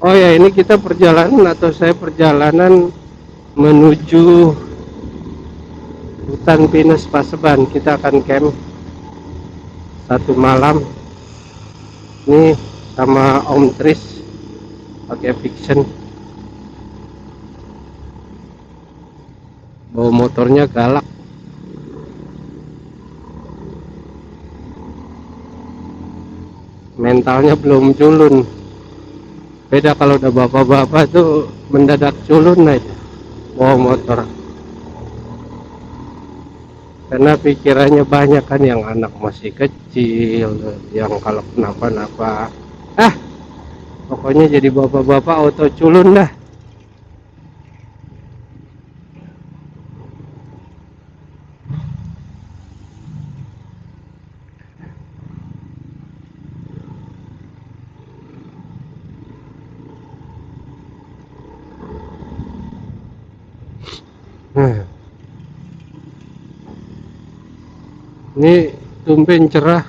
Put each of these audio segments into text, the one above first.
Oh ya, ini kita perjalanan atau saya perjalanan menuju hutan pinus Paseban. Kita akan camp 1 malam ini sama Om Tris pakai Fiction. Bawa motornya galak. Mentalnya belum culun. Beda kalau udah bapak-bapak tuh mendadak culun aja bawa motor. Karena pikirannya banyak kan, yang anak masih kecil, yang kalau kenapa-napa pokoknya jadi bapak-bapak auto culun dah. Ini tumben cerah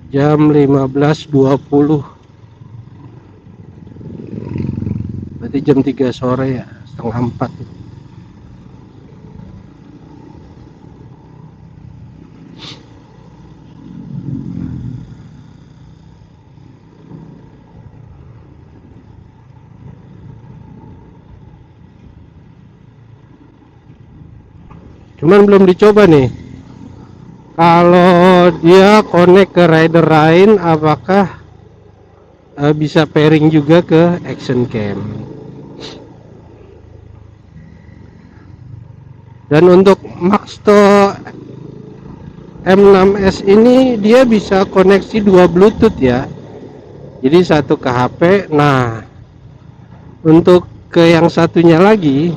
jam 15.20, berarti jam 3 sore ya, setengah 4. Cuman belum dicoba nih, kalau dia connect ke rider lain apakah bisa pairing juga ke action cam. Dan untuk Maxto M6S ini dia bisa koneksi 2 Bluetooth ya, jadi satu ke HP. Nah, untuk ke yang satunya lagi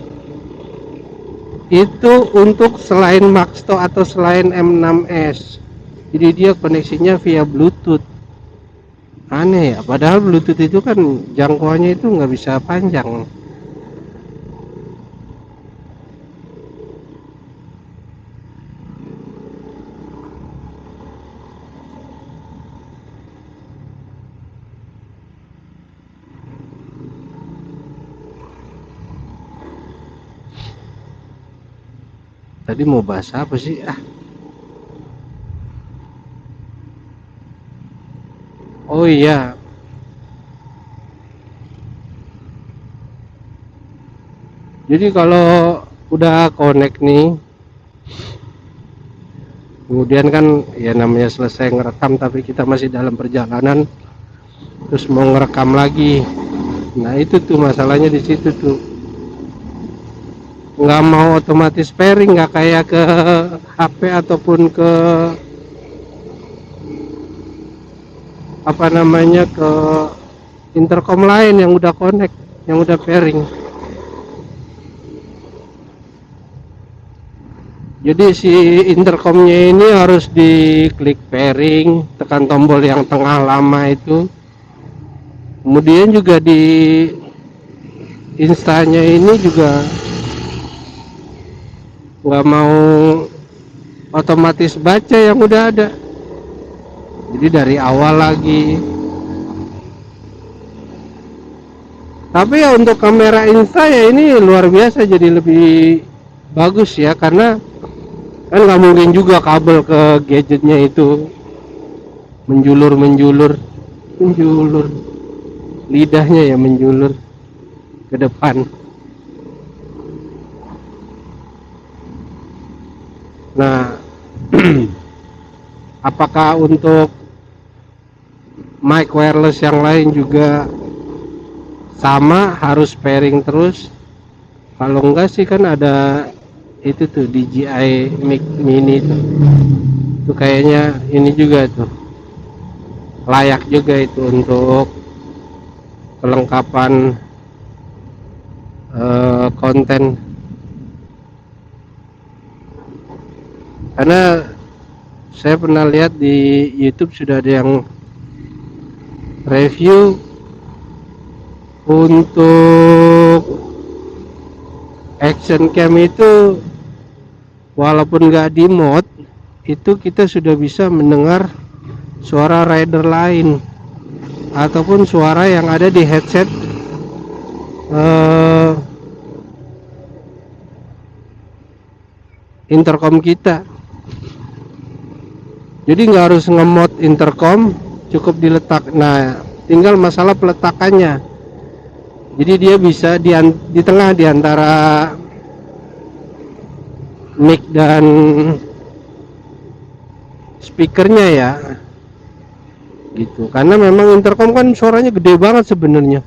itu untuk selain Maxto atau selain M6S, jadi dia koneksinya via Bluetooth. Aneh ya, padahal Bluetooth itu kan jangkauannya itu nggak bisa panjang. Tadi mau bahas apa sih? Oh iya, jadi kalau udah connect nih, kemudian kan ya namanya selesai ngerekam tapi kita masih dalam perjalanan, terus mau ngerekam lagi. Nah itu tuh masalahnya di situ tuh, nggak mau otomatis pairing, nggak kayak ke HP ataupun ke apa namanya, ke intercom lain yang udah connect, yang udah pairing. Jadi si intercomnya ini harus diklik pairing, tekan tombol yang tengah lama itu. Kemudian juga di instanya ini juga nggak mau otomatis baca yang udah ada, jadi dari awal lagi. Tapi ya untuk kamera insta ya ini luar biasa, jadi lebih bagus ya, karena kan nggak mungkin juga kabel ke gadgetnya itu menjulur lidahnya ya, menjulur ke depan. Nah apakah untuk mic wireless yang lain juga sama harus pairing terus? Kalau enggak sih kan ada itu tuh DJI Mic Mini tuh kayaknya ini juga tuh layak juga itu untuk kelengkapan konten. Karena saya pernah lihat di YouTube sudah ada yang review untuk action cam itu, walaupun nggak di mode itu kita sudah bisa mendengar suara rider lain. ataupun suara yang ada di headset eh, intercom kita. Jadi nggak harus ngemot intercom, cukup diletak. Nah, tinggal masalah peletakannya. Jadi dia bisa di tengah di antara mic dan speakernya ya, gitu. Karena memang intercom kan suaranya gede banget sebenarnya.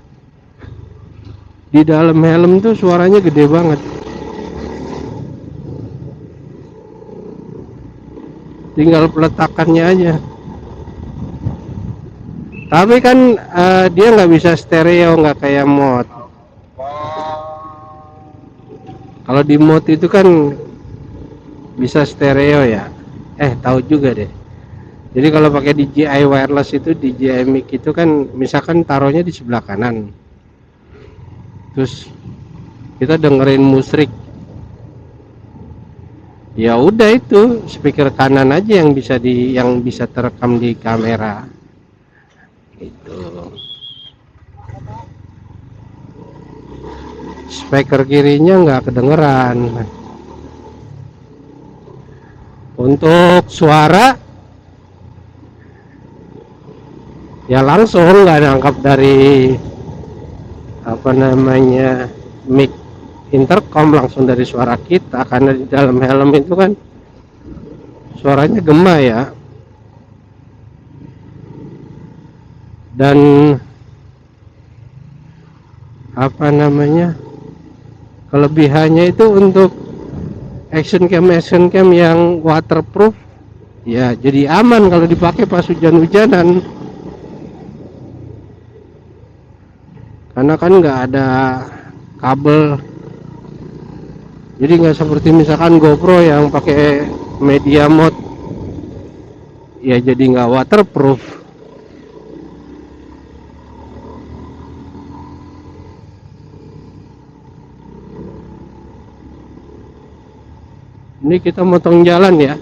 Di dalam helm tuh suaranya gede banget. Tinggal peletakannya aja. Tapi kan dia nggak bisa stereo, nggak kayak mod. Kalau di mod itu kan bisa stereo ya. Tahu juga deh. Jadi kalau pakai DJI wireless itu, DJI mic itu kan misalkan taruhnya di sebelah kanan. Terus kita dengerin musik. Ya udah, itu speaker kanan aja yang bisa terekam di kamera. Itu. Speaker kirinya nggak kedengeran. Untuk suara ya langsung nggak nangkap dari mic intercom, langsung dari suara kita, karena di dalam helm itu kan suaranya gema ya. Dan kelebihannya itu untuk action cam yang waterproof ya, jadi aman kalau dipakai pas hujan-hujanan, karena kan nggak ada kabel. Jadi nggak seperti misalkan GoPro yang pakai media mode ya, jadi nggak waterproof. Ini kita motong jalan ya,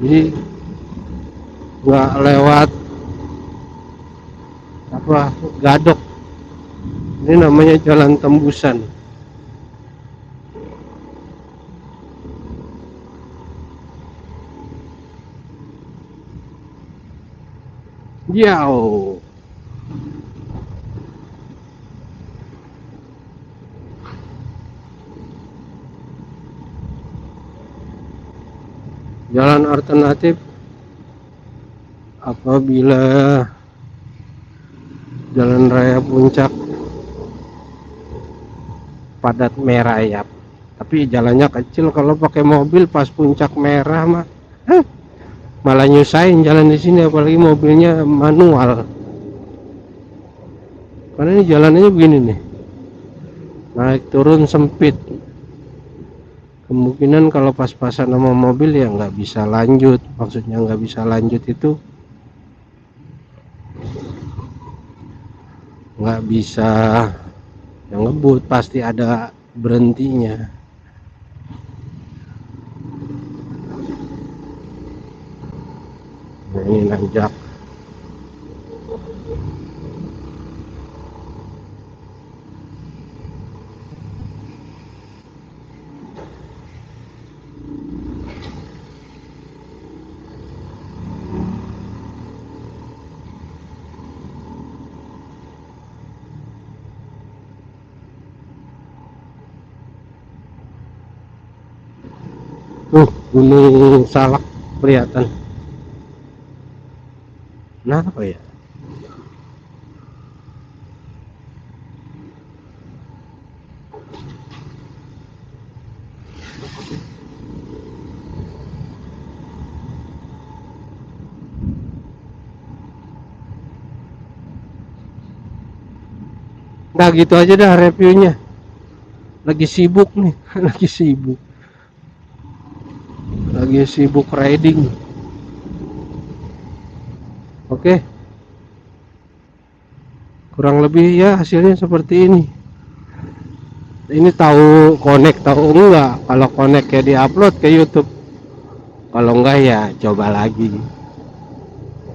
jadi nggak lewat gadok. Ini namanya jalan tembusan. Jauh. Jalan alternatif apabila jalan raya Puncak padat merayap, tapi jalannya kecil. Kalau pakai mobil pas puncak merah mah malah nyusahin jalan di sini, apalagi mobilnya manual. Karena ini jalannya begini nih, naik turun sempit. Kemungkinan kalau pas-pasan sama mobil ya nggak bisa lanjut. Maksudnya nggak bisa lanjut itu nggak bisa yang ngebut, pasti ada berhentinya. Nah, ini nanjak. Gunung Salak kelihatan. Kenapa ya? Nah gitu aja dah reviewnya. Lagi sibuk nih, lagi sibuk riding. Oke, kurang lebih ya hasilnya seperti ini. Ini tahu connect tahu enggak? Kalau connect ya diupload ke YouTube, kalau enggak ya coba lagi.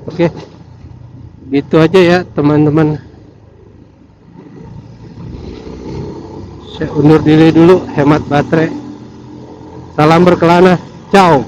Oke. gitu aja ya teman-teman, saya undur diri dulu, hemat baterai. Salam berkelana, ciao.